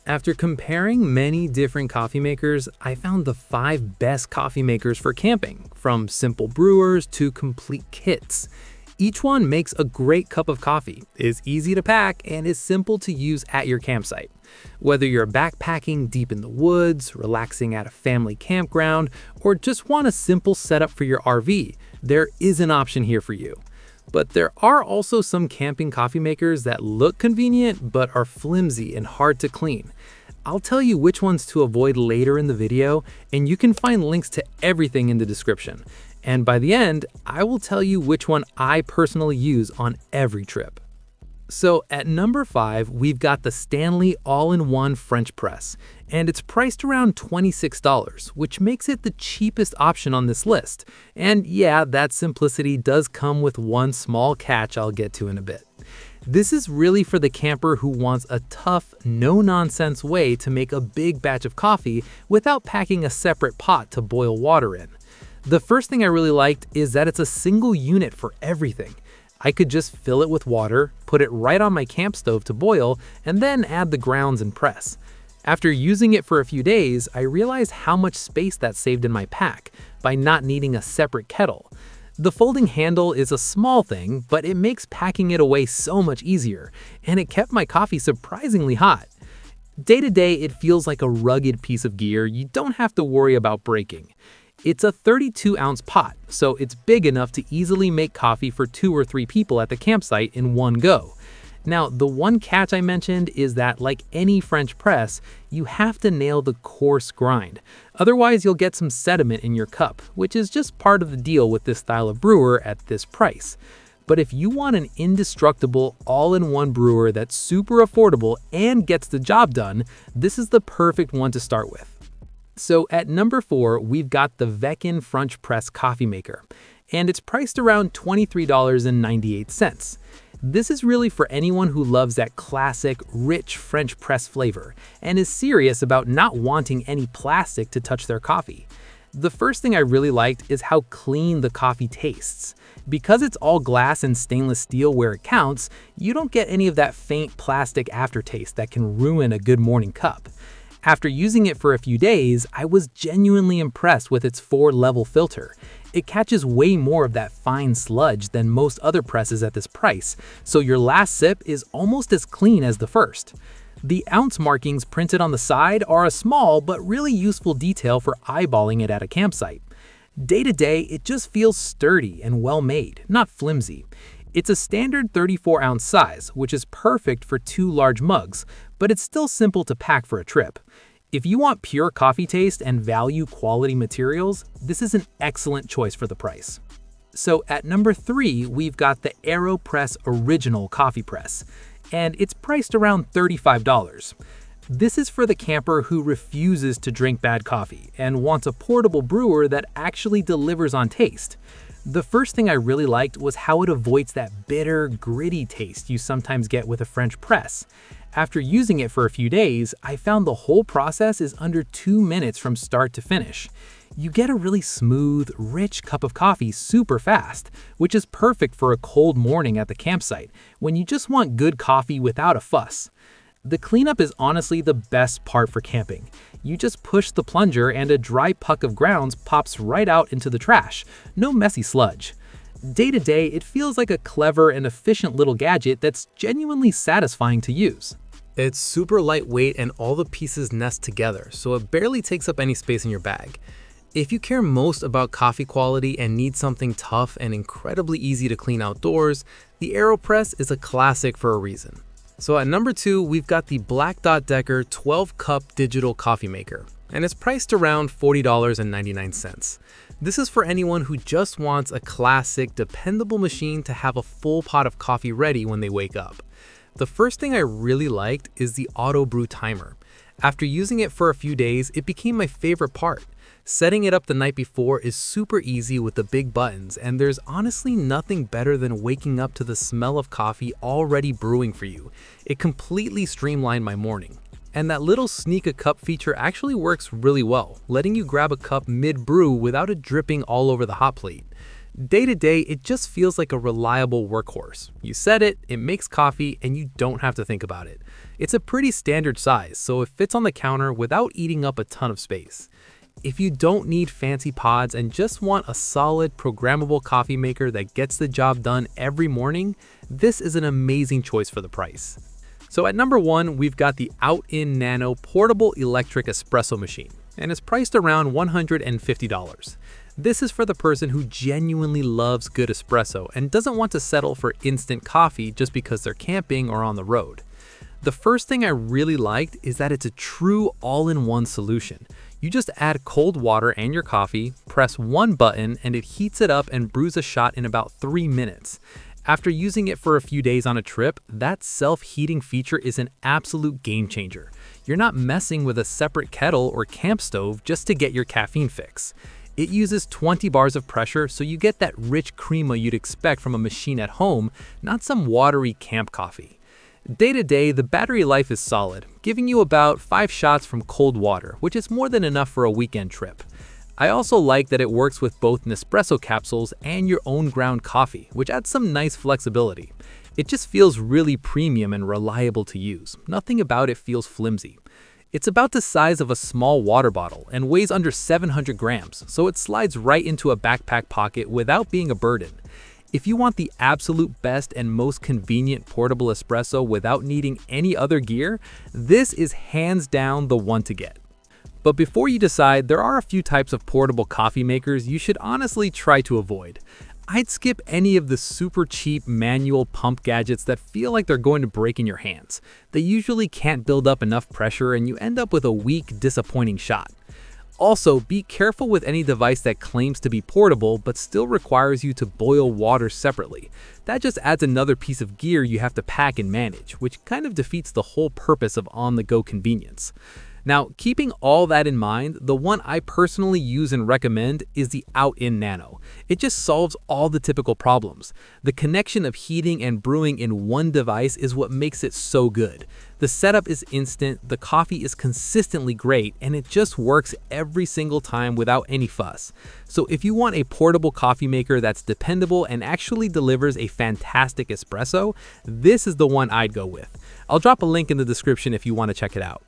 After comparing many different coffee makers, I found the 5 best coffee makers for camping, from simple brewers to complete kits. Each one makes a great cup of coffee, is easy to pack, and is simple to use at your campsite. Whether you're backpacking deep in the woods, relaxing at a family campground, or just want a simple setup for your RV, there is an option here for you. But there are also some camping coffee makers that look convenient but are flimsy and hard to clean. I'll tell you which ones to avoid later in the video, and you can find links to everything in the description. And by the end, I will tell you which one I personally use on every trip. So at number 5, we've got the STANLEY all-in-one French press, and it's priced around $26, which makes it the cheapest option on this list. And yeah, that simplicity does come with one small catch I'll get to in a bit. This is really for the camper who wants a tough, no-nonsense way to make a big batch of coffee without packing a separate pot to boil water in. The first thing I really liked is that it's a single unit for everything. I could just fill it with water, put it right on my camp stove to boil, and then add the grounds and press. After using it for a few days, I realized how much space that saved in my pack by not needing a separate kettle. The folding handle is a small thing, but it makes packing it away so much easier, and it kept my coffee surprisingly hot. Day to day, it feels like a rugged piece of gear you don't have to worry about breaking. It's a 32-ounce pot, so it's big enough to easily make coffee for 2 or 3 people at the campsite in one go. Now, the one catch I mentioned is that, like any French press, you have to nail the coarse grind. Otherwise, you'll get some sediment in your cup, which is just part of the deal with this style of brewer at this price. But if you want an indestructible, all-in-one brewer that's super affordable and gets the job done, this is the perfect one to start with. So at number 4, we've got the Veken French press coffee maker, and it's priced around $23.98. This is really for anyone who loves that classic, rich French press flavor and is serious about not wanting any plastic to touch their coffee. The first thing I really liked is how clean the coffee tastes. Because it's all glass and stainless steel where it counts, you don't get any of that faint plastic aftertaste that can ruin a good morning cup. After using it for a few days, I was genuinely impressed with its 4-level filter. It catches way more of that fine sludge than most other presses at this price, so your last sip is almost as clean as the first. The ounce markings printed on the side are a small but really useful detail for eyeballing it at a campsite. Day to day, it just feels sturdy and well made, not flimsy. It's a standard 34-ounce size, which is perfect for 2 large mugs, but it's still simple to pack for a trip. If you want pure coffee taste and value quality materials, this is an excellent choice for the price. So at number 3, we've got the AeroPress Original Coffee Press, and it's priced around $35. This is for the camper who refuses to drink bad coffee and wants a portable brewer that actually delivers on taste. The first thing I really liked was how it avoids that bitter, gritty taste you sometimes get with a French press. After using it for a few days, I found the whole process is under 2 minutes from start to finish. You get a really smooth, rich cup of coffee super fast, which is perfect for a cold morning at the campsite when you just want good coffee without a fuss. The cleanup is honestly the best part for camping. You just push the plunger and a dry puck of grounds pops right out into the trash. No messy sludge. Day to day, it feels like a clever and efficient little gadget that's genuinely satisfying to use. It's super lightweight and all the pieces nest together, so it barely takes up any space in your bag. If you care most about coffee quality and need something tough and incredibly easy to clean outdoors, the AeroPress is a classic for a reason. So at number 2, we've got the BLACK+DECKER 12-cup digital coffee maker, and it's priced around $40.99. This is for anyone who just wants a classic, dependable machine to have a full pot of coffee ready when they wake up. The first thing I really liked is the auto brew timer. After using it for a few days, it became my favorite part. Setting it up the night before is super easy with the big buttons, and there's honestly nothing better than waking up to the smell of coffee already brewing for you. It completely streamlined my morning. And that little sneak a cup feature actually works really well, letting you grab a cup mid-brew without it dripping all over the hot plate. Day to day, it just feels like a reliable workhorse. You set it, it makes coffee, and you don't have to think about it. It's a pretty standard size, so it fits on the counter without eating up a ton of space. If you don't need fancy pods and just want a solid, programmable coffee maker that gets the job done every morning, this is an amazing choice for the price. So at number 1, we've got the OutIn Nano Portable Electric Espresso Machine, and it's priced around $150. This is for the person who genuinely loves good espresso and doesn't want to settle for instant coffee just because they're camping or on the road. The first thing I really liked is that it's a true all-in-one solution. You just add cold water and your coffee, press one button, and it heats it up and brews a shot in about 3 minutes. After using it for a few days on a trip, that self-heating feature is an absolute game changer. You're not messing with a separate kettle or camp stove just to get your caffeine fix. It uses 20 bars of pressure, so you get that rich crema you'd expect from a machine at home, not some watery camp coffee. Day to day, the battery life is solid, giving you about 5 shots from cold water, which is more than enough for a weekend trip. I also like that it works with both Nespresso capsules and your own ground coffee, which adds some nice flexibility. It just feels really premium and reliable to use. Nothing about it feels flimsy. It's about the size of a small water bottle and weighs under 700 grams, so it slides right into a backpack pocket without being a burden. If you want the absolute best and most convenient portable espresso without needing any other gear, this is hands down the one to get. But before you decide, there are a few types of portable coffee makers you should honestly try to avoid. I'd skip any of the super cheap manual pump gadgets that feel like they're going to break in your hands. They usually can't build up enough pressure and you end up with a weak, disappointing shot. Also, be careful with any device that claims to be portable but still requires you to boil water separately. That just adds another piece of gear you have to pack and manage, which kind of defeats the whole purpose of on-the-go convenience. Now, keeping all that in mind, the one I personally use and recommend is the OutIn Nano. It just solves all the typical problems. The connection of heating and brewing in one device is what makes it so good. The setup is instant, the coffee is consistently great, and it just works every single time without any fuss. So if you want a portable coffee maker that's dependable and actually delivers a fantastic espresso, this is the one I'd go with. I'll drop a link in the description if you want to check it out.